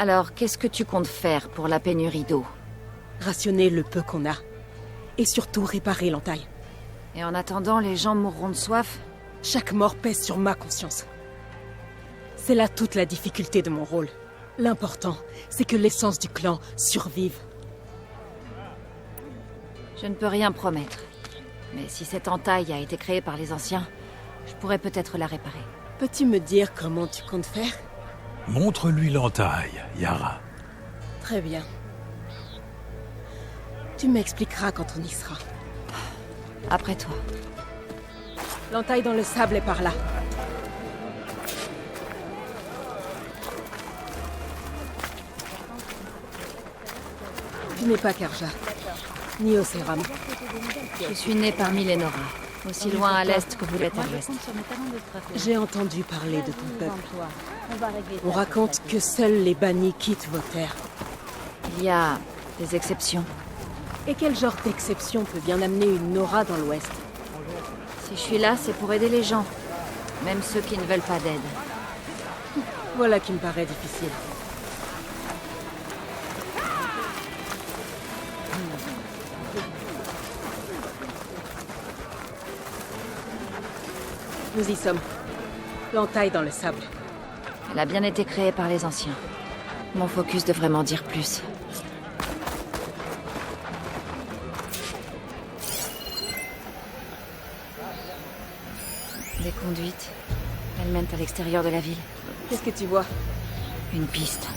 Alors, qu'est-ce que tu comptes faire pour la pénurie d'eau? Rationner le peu qu'on a. Et surtout réparer l'entaille. Et en attendant, les gens mourront de soif? Chaque mort pèse sur ma conscience. C'est là toute la difficulté de mon rôle. L'important, c'est que l'essence du clan survive. Je ne peux rien promettre. Mais si cette entaille a été créée par les anciens, je pourrais peut-être la réparer. Peux-tu me dire comment tu comptes faire? Montre-lui l'entaille, Yara. Très bien. Tu m'expliqueras quand on y sera. Après toi. L'entaille dans le sable est par là. Tu n'es pas Karja, ni Oseram. Je suis née parmi les Nora, aussi loin à l'est que vous l'êtes à l'ouest. J'ai entendu parler de ton peuple. On raconte que seuls les bannis quittent vos terres. Il y a des exceptions. Et quel genre d'exception peut bien amener une Nora dans l'ouest? Si je suis là, c'est pour aider les gens. Même ceux qui ne veulent pas d'aide. Voilà qui me paraît difficile. Nous y sommes. L'entaille dans le sable. Elle a bien été créée par les anciens. Mon focus devrait m'en dire plus. Des conduites. Elles mènent à l'extérieur de la ville. Qu'est-ce que tu vois? Une piste.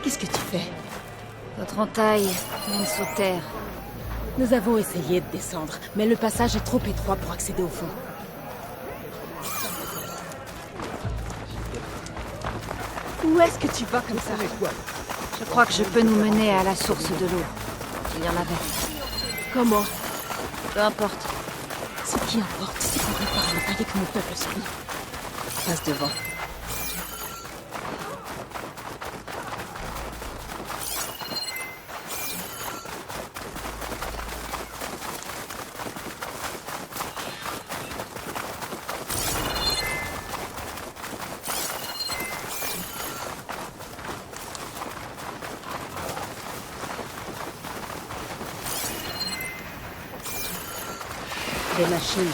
Qu'est-ce que tu fais? Votre entaille mène sous terre. Nous avons essayé de descendre, mais le passage est trop étroit pour accéder au fond. Où est-ce que tu vas comme ça? Je crois que je peux nous mener à la source de l'eau. Il y en avait. Comment? Peu importe. Ce qui importe, c'est qu'on répare l'entaille et que mon peuple survive. Passe devant. Des machines.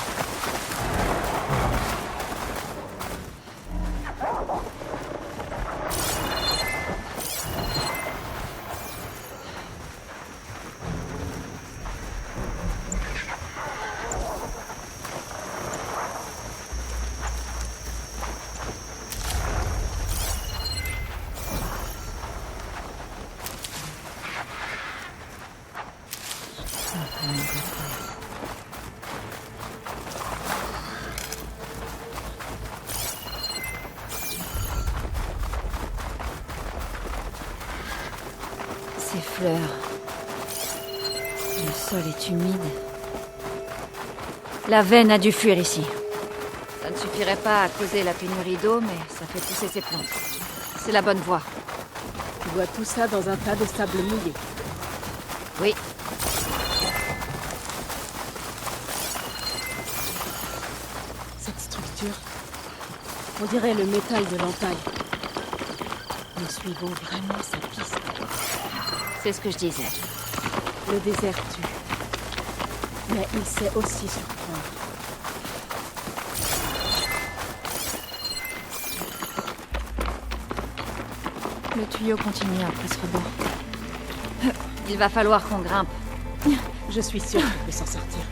Ces fleurs. Le sol est humide. La veine a dû fuir ici. Ça ne suffirait pas à causer la pénurie d'eau, mais ça fait pousser ces plantes. C'est la bonne voie. Tu vois tout ça dans un tas de sable mouillé. Oui. Cette structure, on dirait le métal de l'entaille. Nous suivons vraiment sa piste. C'est ce que je disais. Le désert tue. Mais il sait aussi surprendre. Le tuyau continue après ce rebord. Il va falloir qu'on grimpe. Je suis sûre qu'il peut s'en sortir.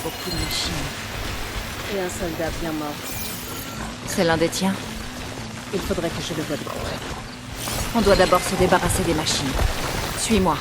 Beaucoup de machines. Et un soldat bien mort. C'est l'un des tiens. Il faudrait que je le voie de près. On doit d'abord se débarrasser des machines. Suis-moi.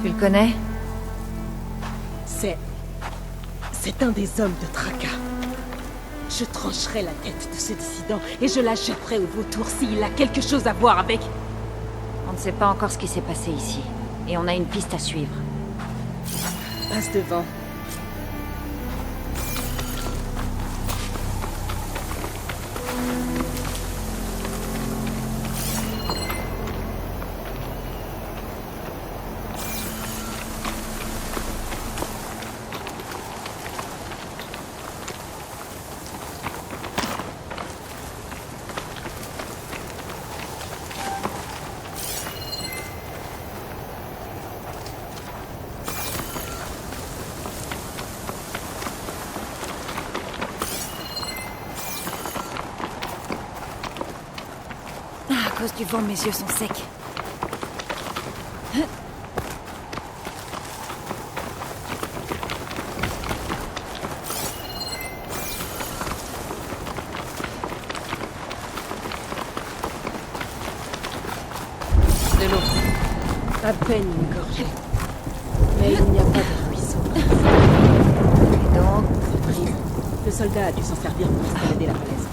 Tu le connais? C'est un des hommes de Draka. Je trancherai la tête de ce dissident et je la jetterai au vautour s'il a quelque chose à voir avec... On ne sait pas encore ce qui s'est passé ici. Et on a une piste à suivre. Passe devant. À cause du vent, mes yeux sont secs. De l'eau. À peine une gorgée. Mais il n'y a pas de ruisseau. Et donc... Reprise. Le soldat a dû s'en servir pour escalader la falaise.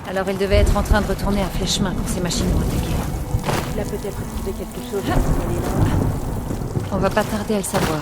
Alors il devait être en train de retourner à Flèchemin quand ces machines l'ont attaqué. Il a peut-être trouvé quelque chose pour aller là. On va pas tarder à le savoir.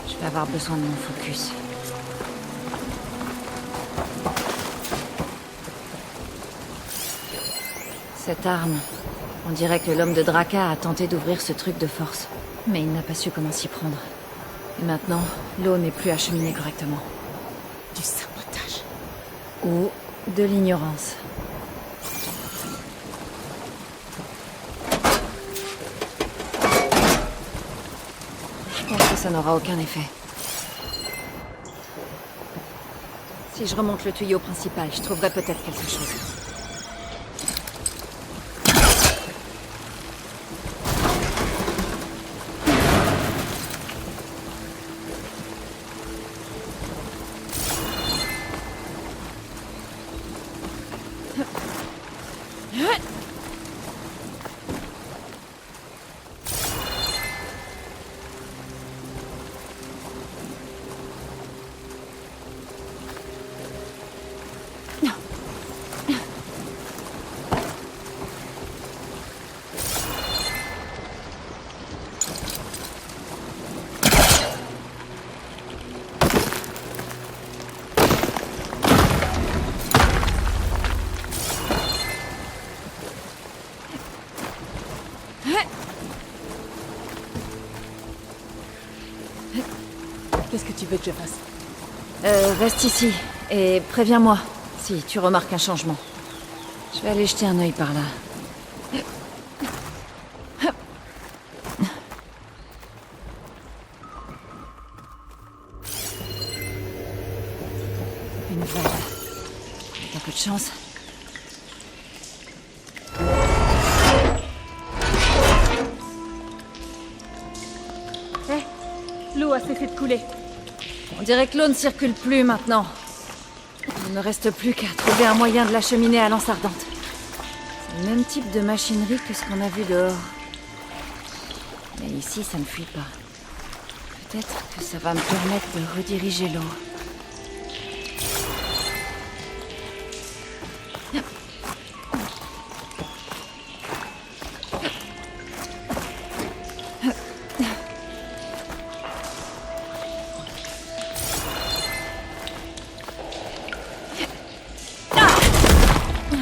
Je vais avoir besoin de mon focus. Cette arme, on dirait que l'homme de Draka a tenté d'ouvrir ce truc de force. Mais il n'a pas su comment s'y prendre. Et maintenant, l'eau n'est plus acheminée correctement. Du sabotage. Ou de l'ignorance. Je pense que ça n'aura aucun effet. Si je remonte le tuyau principal, je trouverai peut-être quelque chose. Qu'est-ce que tu veux que je fasse? Reste ici et préviens-moi si tu remarques un changement. Je vais aller jeter un œil par là. Une valve. Avec un peu de chance. L'eau a cessé de couler. On dirait que l'eau ne circule plus maintenant. Il ne me reste plus qu'à trouver un moyen de l'acheminer à l'anse ardente. C'est le même type de machinerie que ce qu'on a vu dehors. Mais ici, ça ne fuit pas. Peut-être que ça va me permettre de rediriger l'eau.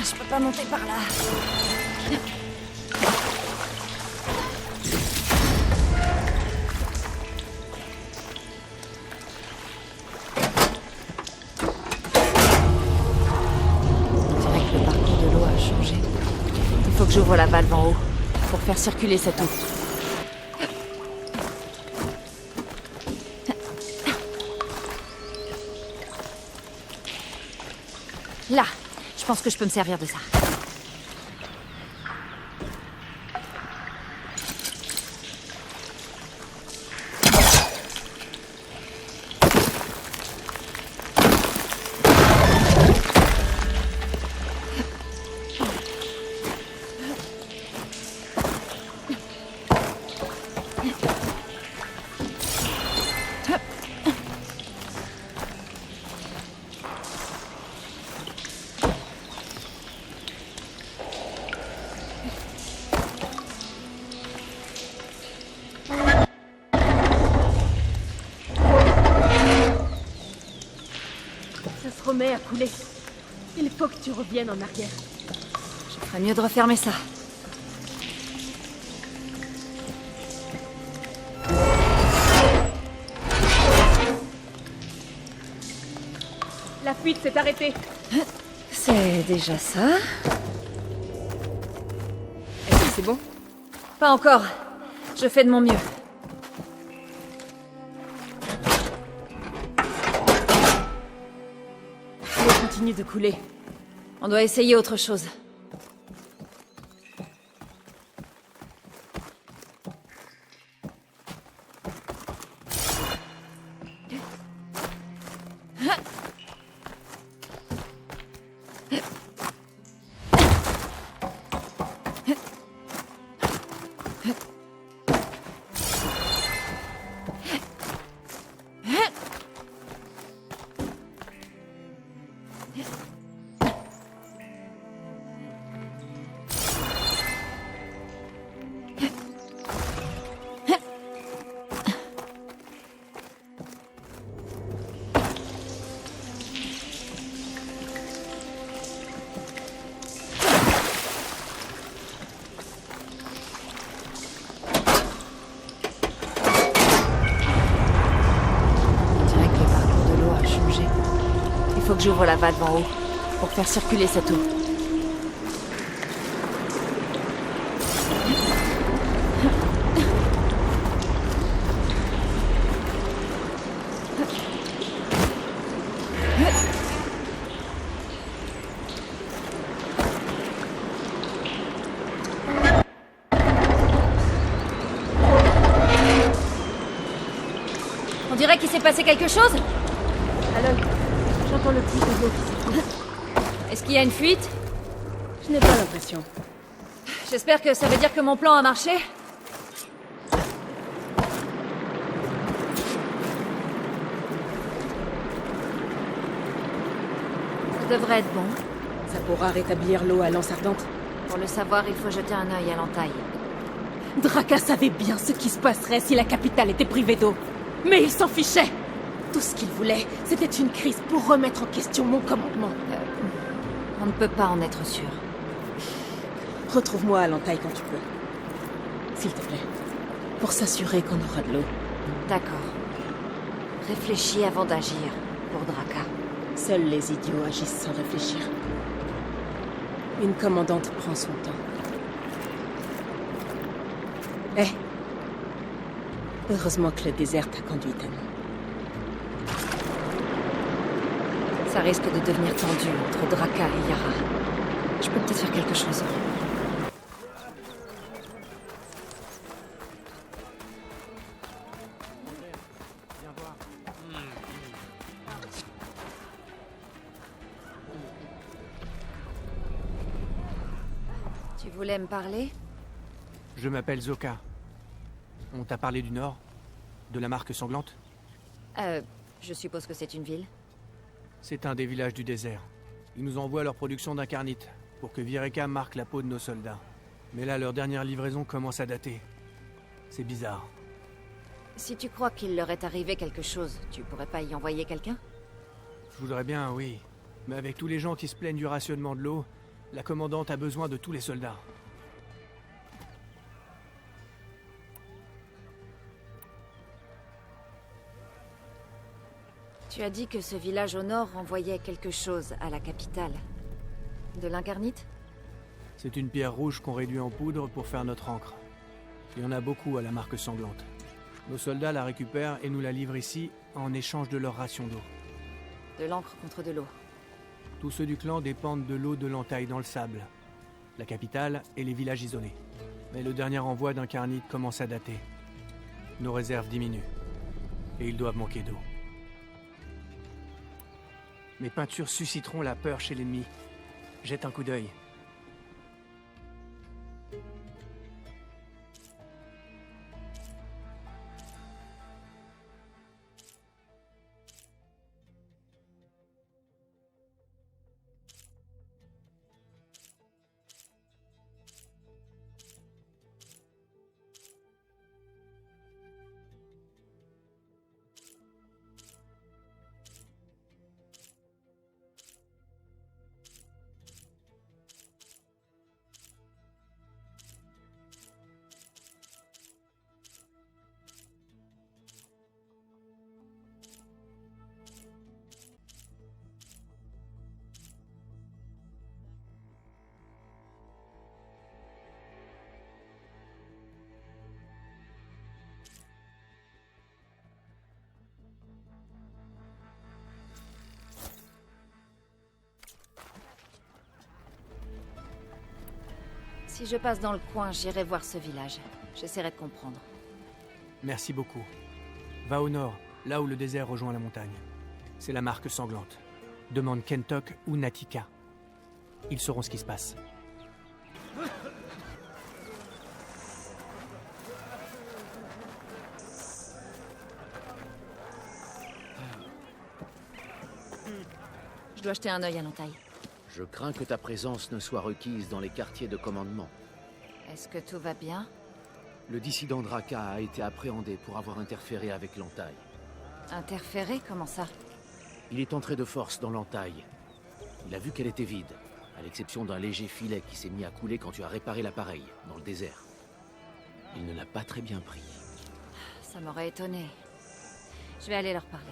Je peux pas monter par là. On dirait que le parcours de l'eau a changé. Il faut que j'ouvre la valve en haut pour faire circuler cette eau. Là, je pense que je peux me servir de ça. Ça se remet à couler. Il faut que tu reviennes en arrière. Je ferais mieux de refermer ça. La fuite s'est arrêtée. C'est déjà ça. Est-ce que c'est bon? Pas encore. Je fais de mon mieux. L'eau continue de couler. On doit essayer autre chose. Il faut que j'ouvre la valve en haut pour faire circuler cette eau. On dirait qu'il s'est passé quelque chose? Alors, j'entends le bruit de l'eau qui s'écoule. Est-ce qu'il y a une fuite? Je n'ai pas l'impression. J'espère que ça veut dire que mon plan a marché. Ça devrait être bon. Ça pourra rétablir l'eau à l'anse ardente. Pour le savoir, il faut jeter un œil à l'entaille. Draka savait bien ce qui se passerait si la capitale était privée d'eau. Mais il s'en fichait. Tout ce qu'il voulait, c'était une crise pour remettre en question mon commandement. On ne peut pas en être sûr. Retrouve-moi à l'entaille quand tu peux. S'il te plaît. Pour s'assurer qu'on aura de l'eau. D'accord. Réfléchis avant d'agir, pour Draka. Seuls les idiots agissent sans réfléchir. Une commandante prend son temps. Hé! Heureusement que le désert t'a conduite à nous. Ça risque de devenir tendu entre Draka et Yara. Je peux peut-être faire quelque chose. Tu voulais me parler? Je m'appelle Zoka. On t'a parlé du Nord? De la marque sanglante? Je suppose que c'est une ville. C'est un des villages du désert. Ils nous envoient leur production d'incarnite, pour que Vireka marque la peau de nos soldats. Mais là, leur dernière livraison commence à dater. C'est bizarre. Si tu crois qu'il leur est arrivé quelque chose, tu pourrais pas y envoyer quelqu'un? Je voudrais bien, oui. Mais avec tous les gens qui se plaignent du rationnement de l'eau, la commandante a besoin de tous les soldats. Tu as dit que ce village au nord envoyait quelque chose à la capitale. De l'incarnite? C'est une pierre rouge qu'on réduit en poudre pour faire notre encre. Il y en a beaucoup à la marque sanglante. Nos soldats la récupèrent et nous la livrent ici en échange de leur ration d'eau. De l'encre contre de l'eau. Tous ceux du clan dépendent de l'eau de l'Entaille dans le sable, la capitale et les villages isolés. Mais le dernier envoi d'Incarnite commence à dater. Nos réserves diminuent. Et ils doivent manquer d'eau. Mes peintures susciteront la peur chez l'ennemi. Jette un coup d'œil. Si je passe dans le coin, j'irai voir ce village. J'essaierai de comprendre. Merci beaucoup. Va au nord, là où le désert rejoint la montagne. C'est la marque sanglante. Demande Kentok ou Natika. Ils sauront ce qui se passe. Je dois jeter un œil à l'entaille. Je crains que ta présence ne soit requise dans les quartiers de commandement. Est-ce que tout va bien? Le dissident Draka a été appréhendé pour avoir interféré avec l'Entaille. Interféré? Comment ça? Il est entré de force dans l'Entaille. Il a vu qu'elle était vide, à l'exception d'un léger filet qui s'est mis à couler quand tu as réparé l'appareil, dans le désert. Il ne l'a pas très bien pris. Ça m'aurait étonné. Je vais aller leur parler.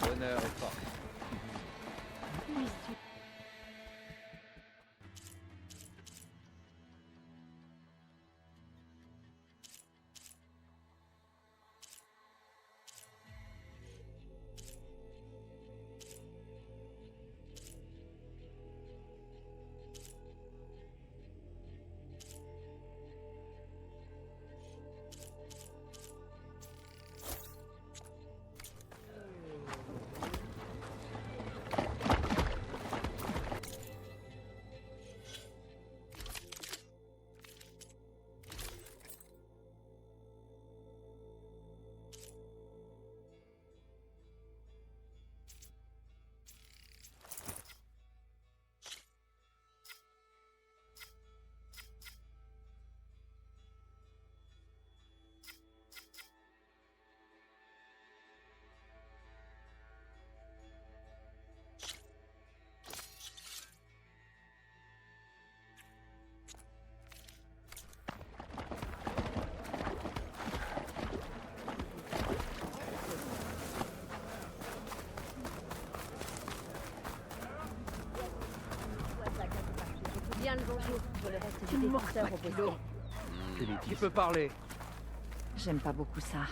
L'honneur est fort. Bien le bonjour pour le reste Tu du ne défenseur manques au pas de poste. l'eau. Tu peux parler. J'aime pas beaucoup ça.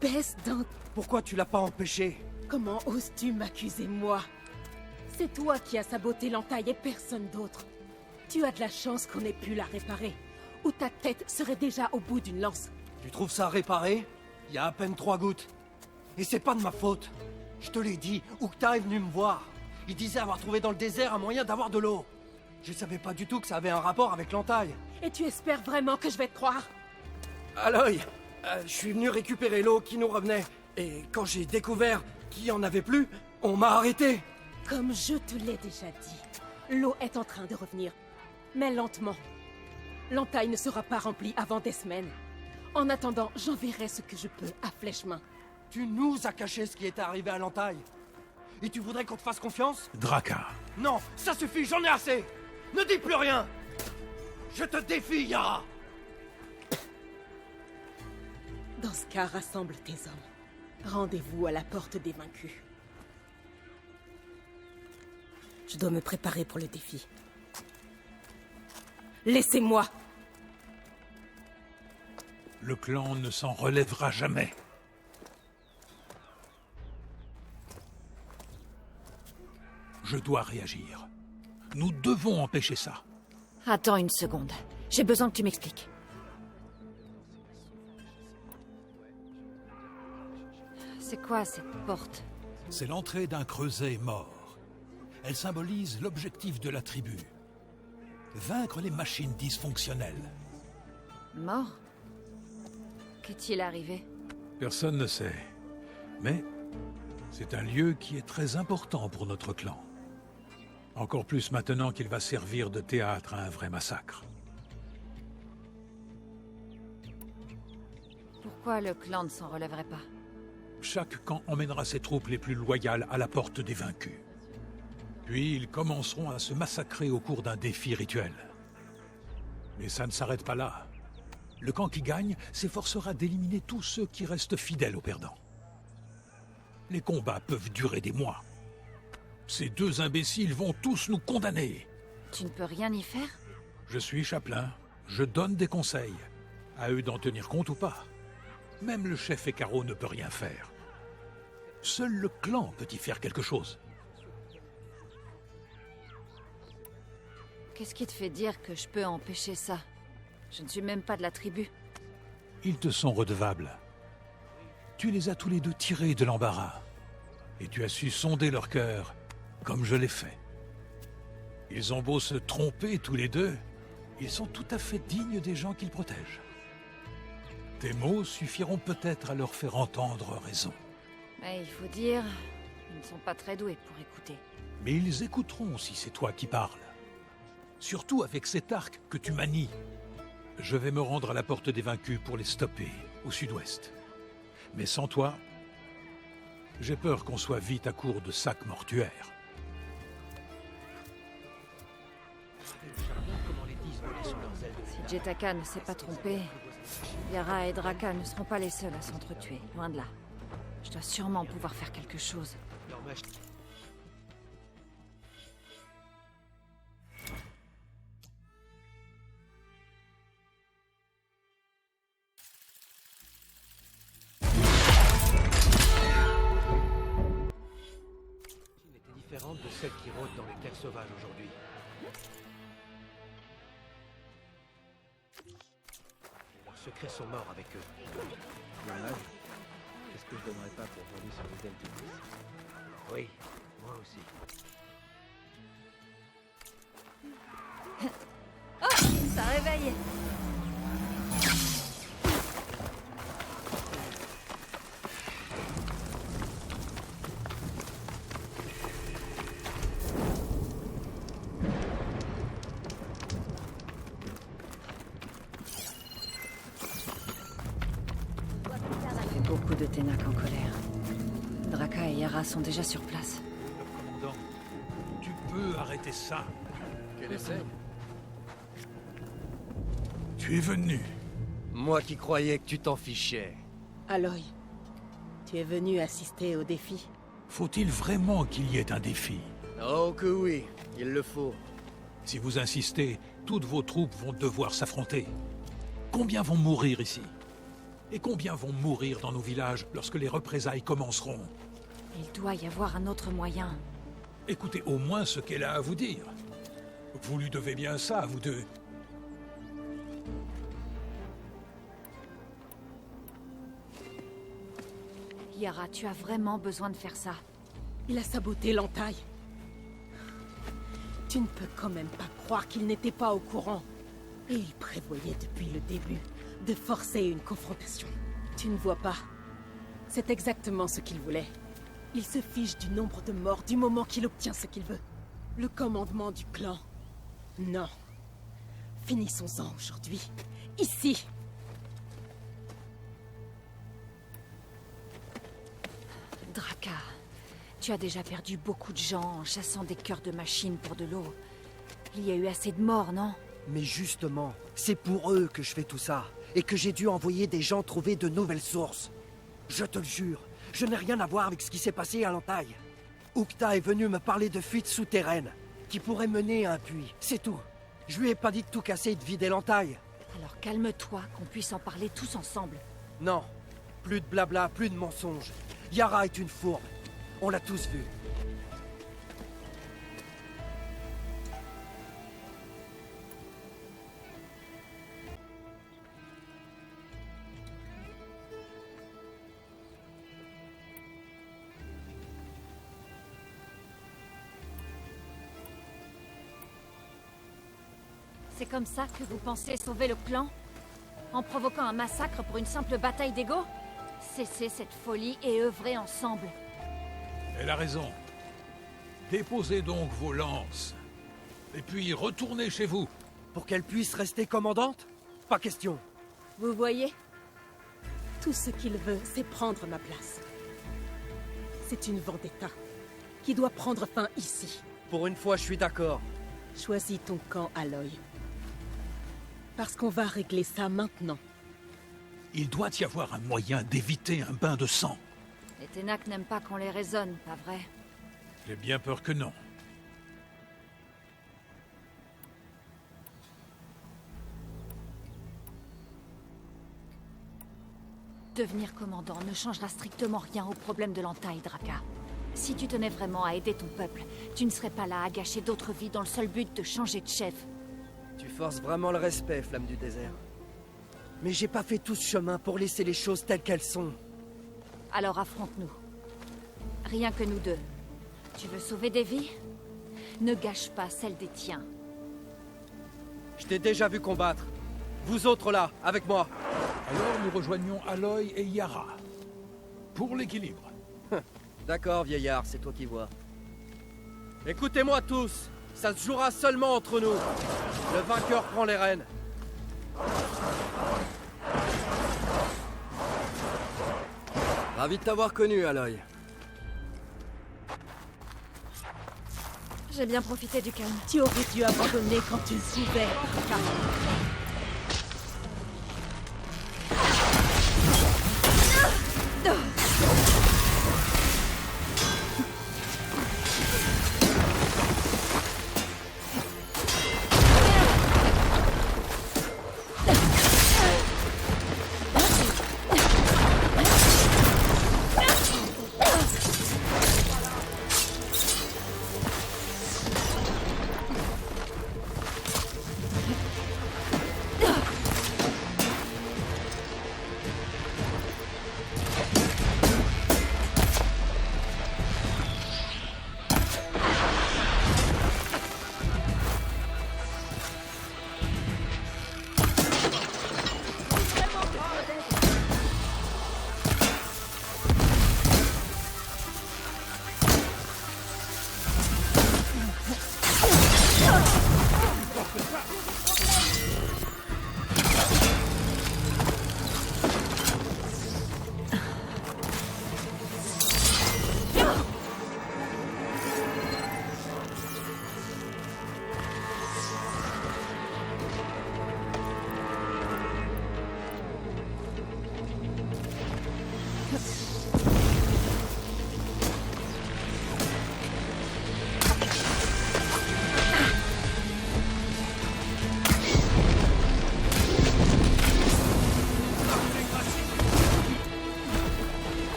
Baisse d'un... Pourquoi tu l'as pas empêché? Comment oses-tu m'accuser, moi? C'est toi qui as saboté l'entaille et personne d'autre. Tu as de la chance qu'on ait pu la réparer. Ou ta tête serait déjà au bout d'une lance. Tu trouves ça réparé? Il y a à peine 3 gouttes. Et c'est pas de ma faute. Je te l'ai dit, Ukta est venu me voir. Il disait avoir trouvé dans le désert un moyen d'avoir de l'eau. Je savais pas du tout que ça avait un rapport avec l'entaille. Et tu espères vraiment que je vais te croire? Aloy, je suis venu récupérer l'eau qui nous revenait. Et quand j'ai découvert qu'il y en avait plus, on m'a arrêté. Comme je te l'ai déjà dit, l'eau est en train de revenir. Mais lentement. L'entaille ne sera pas remplie avant des semaines. En attendant, j'enverrai ce que je peux à Flèche-Main. Tu nous as caché ce qui était arrivé à l'entaille. Et tu voudrais qu'on te fasse confiance? Draka. Non, ça suffit, j'en ai assez. Ne dis plus rien. Je te défie, Yara. Dans ce cas, rassemble tes hommes. Rendez-vous à la porte des vaincus. Je dois me préparer pour le défi. Laissez-moi. Le clan ne s'en relèvera jamais. Je dois réagir. Nous devons empêcher ça. Attends une seconde. J'ai besoin que tu m'expliques. C'est quoi cette porte? C'est l'entrée d'un creuset mort. Elle symbolise l'objectif de la tribu. Vaincre les machines dysfonctionnelles. Mort? Qu'est-il arrivé? Personne ne sait. Mais c'est un lieu qui est très important pour notre clan. Encore plus maintenant qu'il va servir de théâtre à un vrai massacre. Pourquoi le clan ne s'en relèverait pas? Chaque camp emmènera ses troupes les plus loyales à la porte des vaincus. Puis ils commenceront à se massacrer au cours d'un défi rituel. Mais ça ne s'arrête pas là. Le camp qui gagne s'efforcera d'éliminer tous ceux qui restent fidèles aux perdants. Les combats peuvent durer des mois. Ces deux imbéciles vont tous nous condamner. Tu ne peux rien y faire? Je suis chapelain, je donne des conseils. À eux d'en tenir compte ou pas. Même le chef Ekaro ne peut rien faire. Seul le clan peut y faire quelque chose. Qu'est-ce qui te fait dire que je peux empêcher ça? Je ne suis même pas de la tribu. Ils te sont redevables. Tu les as tous les deux tirés de l'embarras. Et tu as su sonder leur cœur, comme je l'ai fait. Ils ont beau se tromper tous les deux, ils sont tout à fait dignes des gens qu'ils protègent. Tes mots suffiront peut-être à leur faire entendre raison. Mais il faut dire, ils ne sont pas très doués pour écouter. Mais ils écouteront si c'est toi qui parles. Surtout avec cet arc que tu manies. Je vais me rendre à la porte des vaincus pour les stopper, au sud-ouest. Mais sans toi, j'ai peur qu'on soit vite à court de sacs mortuaires. Si Jetaka ne s'est pas trompé, Yara et Draka ne seront pas les seuls à s'entretuer, loin de là. Je dois sûrement pouvoir faire quelque chose. était différente de celle qui rôde dans les terres sauvages aujourd'hui. Leurs secrets sont morts avec eux. Dommage. Qu'est-ce que je donnerais pas pour voler sur les ailes de Nice? Oui, moi aussi. Ça réveille! Beaucoup de Ténac en colère. Draka et Yara sont déjà sur place. Commandant, tu peux arrêter ça. Quel essai? Tu es venu. Moi qui croyais que tu t'en fichais. Aloy, tu es venu assister au défi? Faut-il vraiment qu'il y ait un défi? Oh que oui, il le faut. Si vous insistez, toutes vos troupes vont devoir s'affronter. Combien vont mourir ici? Et combien vont mourir dans nos villages lorsque les représailles commenceront? Il doit y avoir un autre moyen. Écoutez au moins ce qu'elle a à vous dire. Vous lui devez bien ça, vous deux. Yara, tu as vraiment besoin de faire ça. Il a saboté l'entaille. Tu ne peux quand même pas croire qu'il n'était pas au courant. Et il prévoyait depuis le début de forcer une confrontation. Tu ne vois pas. C'est exactement ce qu'il voulait. Il se fiche du nombre de morts du moment qu'il obtient ce qu'il veut. Le commandement du clan. Non. Finissons-en aujourd'hui. Ici. Draka, tu as déjà perdu beaucoup de gens en chassant des cœurs de machine pour de l'eau. Il y a eu assez de morts, non? Mais justement, c'est pour eux que je fais tout ça. Et que j'ai dû envoyer des gens trouver de nouvelles sources. Je te le jure, je n'ai rien à voir avec ce qui s'est passé à l'entaille. Ukta est venu me parler de fuites souterraines, qui pourraient mener à un puits, c'est tout. Je lui ai pas dit de tout casser et de vider l'entaille. Alors calme-toi, qu'on puisse en parler tous ensemble. Non. Plus de blabla, plus de mensonges. Yara est une fourbe. On l'a tous vu. C'est comme ça que vous pensez sauver le clan? En provoquant un massacre pour une simple bataille d'ego? Cessez cette folie et œuvrez ensemble. Elle a raison. Déposez donc vos lances. Et puis retournez chez vous. Pour qu'elle puisse rester commandante? Pas question. Vous voyez? Tout ce qu'il veut, c'est prendre ma place. C'est une vendetta qui doit prendre fin ici. Pour une fois, je suis d'accord. Choisis ton camp, Aloy. Parce qu'on va régler ça maintenant. Il doit y avoir un moyen d'éviter un bain de sang. Les Ténac n'aiment pas qu'on les raisonne, pas vrai? J'ai bien peur que non. Devenir commandant ne changera strictement rien au problème de l'entaille, Draka. Si tu tenais vraiment à aider ton peuple, tu ne serais pas là à gâcher d'autres vies dans le seul but de changer de chef. Tu forces vraiment le respect, Flamme du désert. Mais j'ai pas fait tout ce chemin pour laisser les choses telles qu'elles sont. Alors affronte-nous. Rien que nous deux. Tu veux sauver des vies? Ne gâche pas celle des tiens. Je t'ai déjà vu combattre. Vous autres là, avec moi. Alors nous rejoignons Aloy et Yara. Pour l'équilibre. D'accord, vieillard, c'est toi qui vois. Écoutez-moi tous. Ça se jouera seulement entre nous. Le vainqueur prend les rênes. Ravi de t'avoir connu, Aloy. J'ai bien profité du calme. Tu aurais dû abandonner quand tu le pouvais, Draka.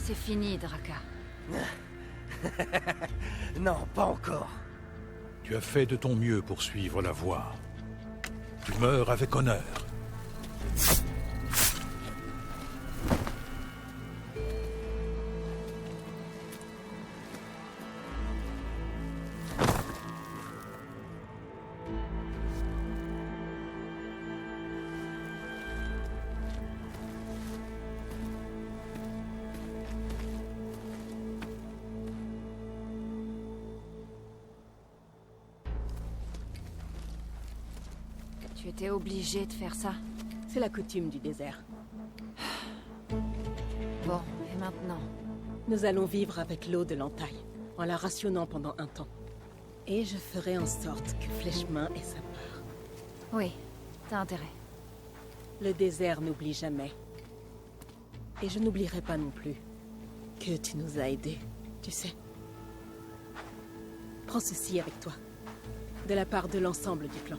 C'est fini, Draka. Non, pas encore. Tu as fait de ton mieux pour suivre la voie. Tu meurs avec honneur. Tu étais obligé de faire ça. C'est la coutume du désert. Bon, et maintenant? Nous allons vivre avec l'eau de l'entaille, en la rationnant pendant un temps. Et je ferai en sorte que Flèchemain ait sa part. Oui, t'as intérêt. Le désert n'oublie jamais. Et je n'oublierai pas non plus que tu nous as aidés, tu sais. Prends ceci avec toi, de la part de l'ensemble du clan.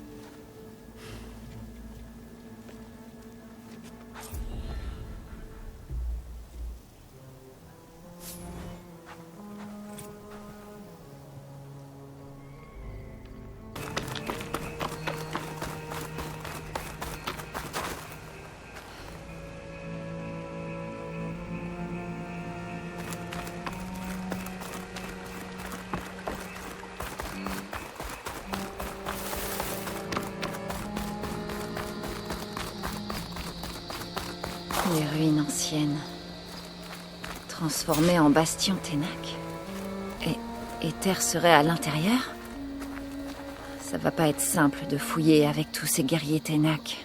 Les ruines anciennes. Transformées en bastion Ténac. Et Terre serait à l'intérieur? Ça va pas être simple de fouiller avec tous ces guerriers Ténac.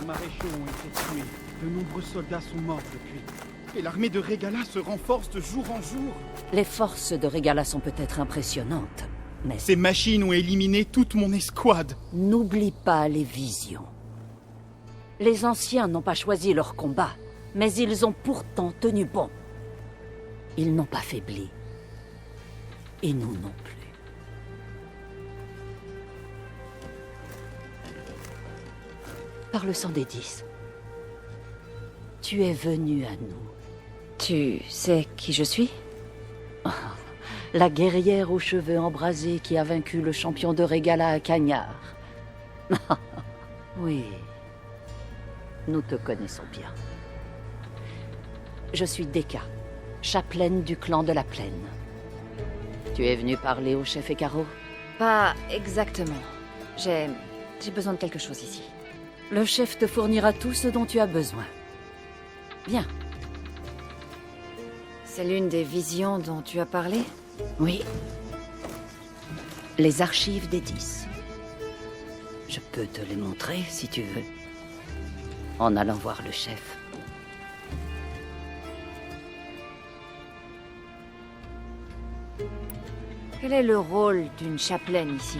Les maréchaux ont été tués. De nombreux soldats sont morts depuis. Et l'armée de Régala se renforce de jour en jour. Les forces de Régala sont peut-être impressionnantes, mais... Ces machines ont éliminé toute mon escouade. N'oublie pas les visions. Les anciens n'ont pas choisi leur combat, mais ils ont pourtant tenu bon. Ils n'ont pas faibli. Et nous non plus. Par le sang des 10. Tu es venu à nous. Tu sais qui je suis? La guerrière aux cheveux embrasés qui a vaincu le champion de Régala à Cagnard. Oui. Nous te connaissons bien. Je suis Deka, chapelaine du clan de la Plaine. Tu es venu parler au chef Ekaro? Pas exactement. J'ai besoin de quelque chose ici. Le chef te fournira tout ce dont tu as besoin. Viens. C'est l'une des visions dont tu as parlé? Oui. Les archives des 10. Je peux te les montrer si tu veux. En allant voir le chef. Quel est le rôle d'une chapelaine ici?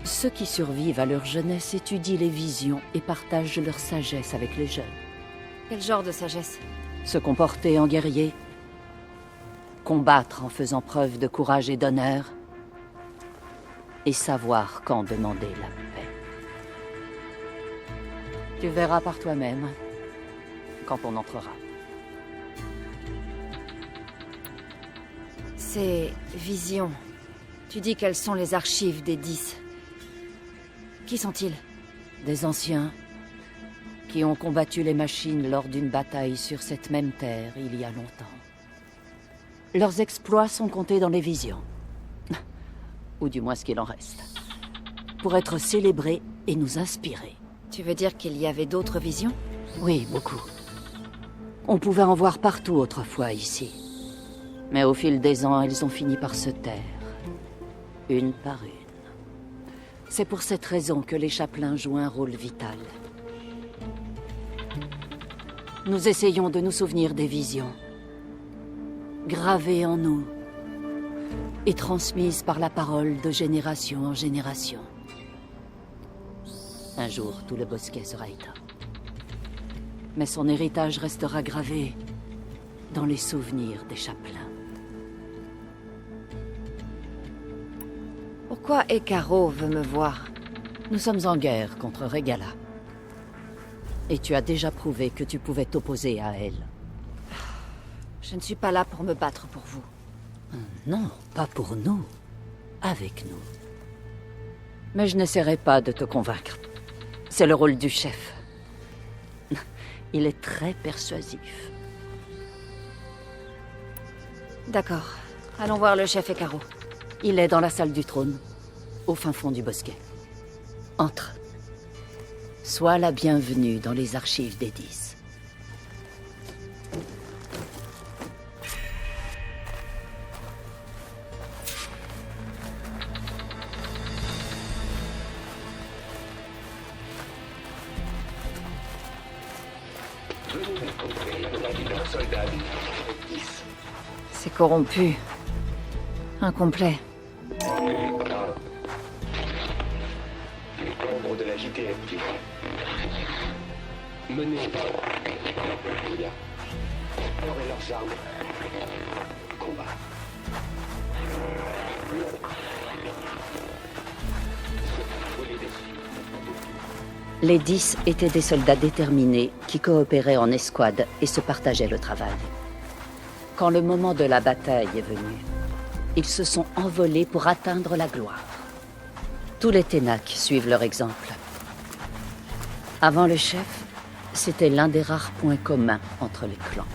Ceux qui survivent à leur jeunesse étudient les visions et partagent leur sagesse avec les jeunes. Quel genre de sagesse? Se comporter en guerrier, combattre en faisant preuve de courage et d'honneur, et savoir quand demander la paix. Tu verras par toi-même quand on entrera. Ces visions, tu dis qu'elles sont les archives des 10. Qui sont-ils? Des anciens qui ont combattu les machines lors d'une bataille sur cette même terre il y a longtemps. Leurs exploits sont comptés dans les visions. Ou du moins ce qu'il en reste. Pour être célébrés et nous inspirer. Tu veux dire qu'il y avait d'autres visions? Oui, beaucoup. On pouvait en voir partout autrefois ici. Mais au fil des ans, elles ont fini par se taire. Une par une. C'est pour cette raison que les chapelains jouent un rôle vital. Nous essayons de nous souvenir des visions, gravées en nous et transmises par la parole de génération en génération. Un jour, tout le bosquet sera éteint. Mais son héritage restera gravé dans les souvenirs des chapelains. Pourquoi Ekaro veut me voir? Nous sommes en guerre contre Régala. Et tu as déjà prouvé que tu pouvais t'opposer à elle. Je ne suis pas là pour me battre pour vous. Non, pas pour nous. Avec nous. Mais je n'essaierai pas de te convaincre. C'est le rôle du chef. Il est très persuasif. D'accord. Allons voir le chef Hécaro. Il est dans la salle du trône, au fin fond du bosquet. Entre. Sois la bienvenue dans les archives d'Edis. C'est corrompu. Incomplet. Les membres de la JTFP. Menez par Julia. Et leurs armes. Combat. Les 10 étaient des soldats déterminés qui coopéraient en escouade et se partageaient le travail. Quand le moment de la bataille est venu, ils se sont envolés pour atteindre la gloire. Tous les Ténacs suivent leur exemple. Avant le chef, c'était l'un des rares points communs entre les clans.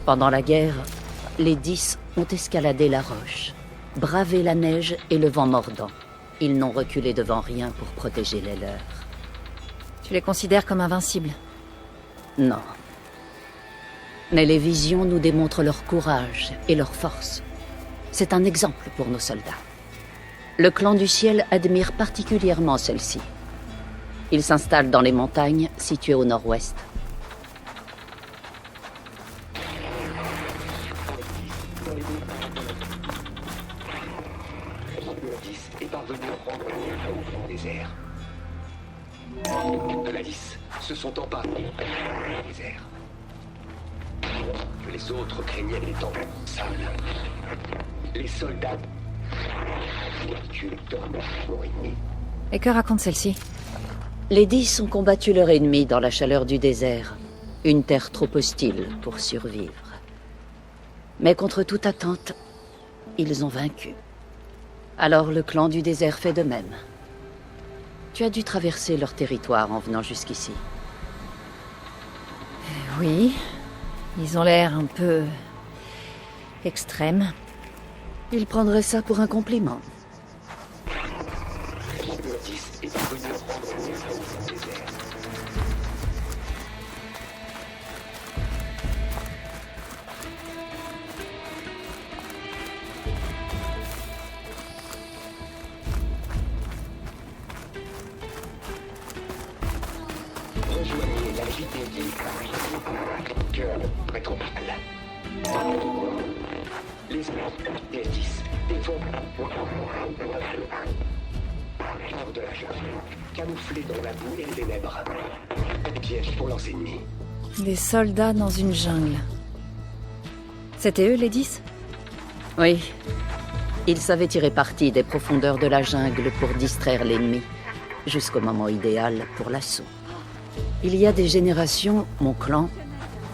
Pendant la guerre, les 10 ont escaladé la roche, bravé la neige et le vent mordant. Ils n'ont reculé devant rien pour protéger les leurs. Tu les considères comme invincibles? Non. Mais les visions nous démontrent leur courage et leur force. C'est un exemple pour nos soldats. Le clan du ciel admire particulièrement celle-ci. Il s'installe dans les montagnes situées au nord-ouest. Est parvenu à prendre le désert. La 10 se sont emparés du désert. Les autres craignaient les tempêtes sales. Les soldats tuent leur ennemi. Et que raconte celle-ci? Les 10 ont combattu leur ennemi dans la chaleur du désert, une terre trop hostile pour survivre. Mais contre toute attente, ils ont vaincu. Alors le clan du désert fait de même. Tu as dû traverser leur territoire en venant jusqu'ici. Oui. Ils ont l'air un peu... extrêmes. Ils prendraient ça pour un compliment. Rejoignez la JTFP. Cœur métropole. Les 10 défendent hors de la jungle, camouflés dans la boue et les ténèbres. Des pièges pour leurs ennemis. Des soldats dans une jungle. C'était eux, les 10? Oui. Ils savaient tirer parti des profondeurs de la jungle pour distraire l'ennemi, jusqu'au moment idéal pour l'assaut. Il y a des générations, mon clan,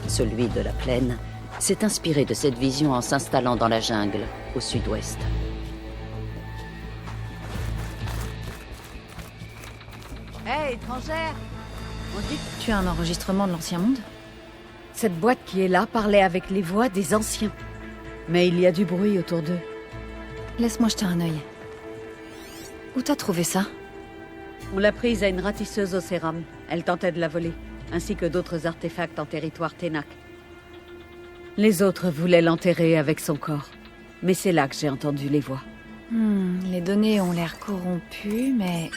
celui de la plaine, s'est inspiré de cette vision en s'installant dans la jungle, au sud-ouest. Hé, étrangère! On dit que tu as un enregistrement de l'Ancien Monde? Cette boîte qui est là parlait avec les voix des anciens. Mais il y a du bruit autour d'eux. Laisse-moi jeter un œil. Où t'as trouvé ça? On l'a prise à une ratisseuse au séram. Elle tentait de la voler, ainsi que d'autres artefacts en territoire Ténac. Les autres voulaient l'enterrer avec son corps. Mais c'est là que j'ai entendu les voix. Les données ont l'air corrompues, mais...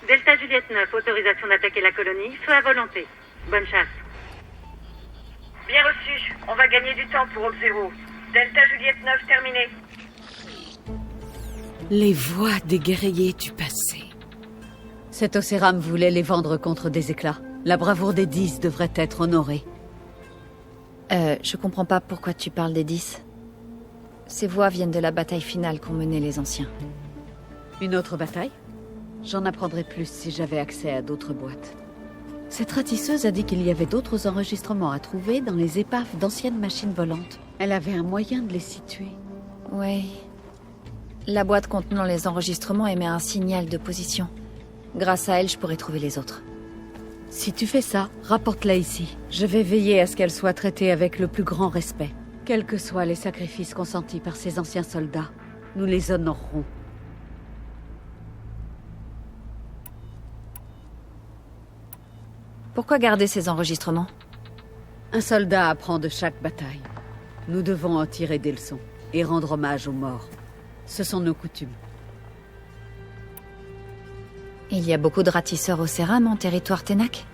Delta Juliette 9, autorisation d'attaquer la colonie, feu à volonté. Bonne chasse. Bien reçu. On va gagner du temps pour Hawk 0. Delta Juliette 9 terminé. Les voix des guerriers du passé. Cet Océram voulait les vendre contre des éclats. La bravoure des 10 devrait être honorée. Je comprends pas pourquoi tu parles des 10. Ces voix viennent de la bataille finale qu'ont menée les anciens. Une autre bataille? J'en apprendrais plus si j'avais accès à d'autres boîtes. Cette ratisseuse a dit qu'il y avait d'autres enregistrements à trouver dans les épaves d'anciennes machines volantes. Elle avait un moyen de les situer. Oui. La boîte contenant les enregistrements émet un signal de position. Grâce à elle, je pourrais trouver les autres. Si tu fais ça, rapporte-la ici. Je vais veiller à ce qu'elle soit traitée avec le plus grand respect. Quels que soient les sacrifices consentis par ces anciens soldats, nous les honorerons. Pourquoi garder ces enregistrements? Un soldat apprend de chaque bataille. Nous devons en tirer des leçons et rendre hommage aux morts. Ce sont nos coutumes. Il y a beaucoup de ratisseurs au Céram en territoire Ténac?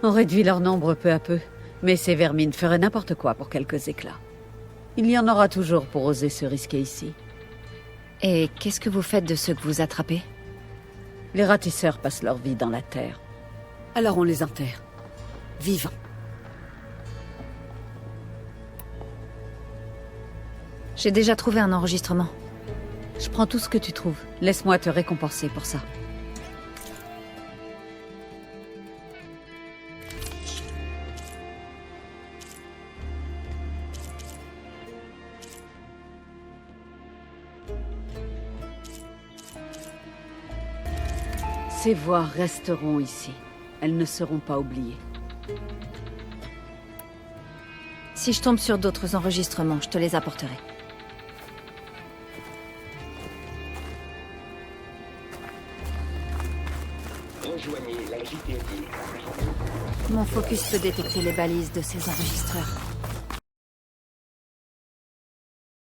On réduit leur nombre peu à peu, mais ces vermines feraient n'importe quoi pour quelques éclats. Il y en aura toujours pour oser se risquer ici. Et qu'est-ce que vous faites de ceux que vous attrapez? Les ratisseurs passent leur vie dans la terre. Alors on les enterre. Vivants. J'ai déjà trouvé un enregistrement. Je prends tout ce que tu trouves. Laisse-moi te récompenser pour ça. Ces voix resteront ici. Elles ne seront pas oubliées. Si je tombe sur d'autres enregistrements, je te les apporterai. Rejoignez la JTD. Mon focus peut détecter les balises de ces enregistreurs.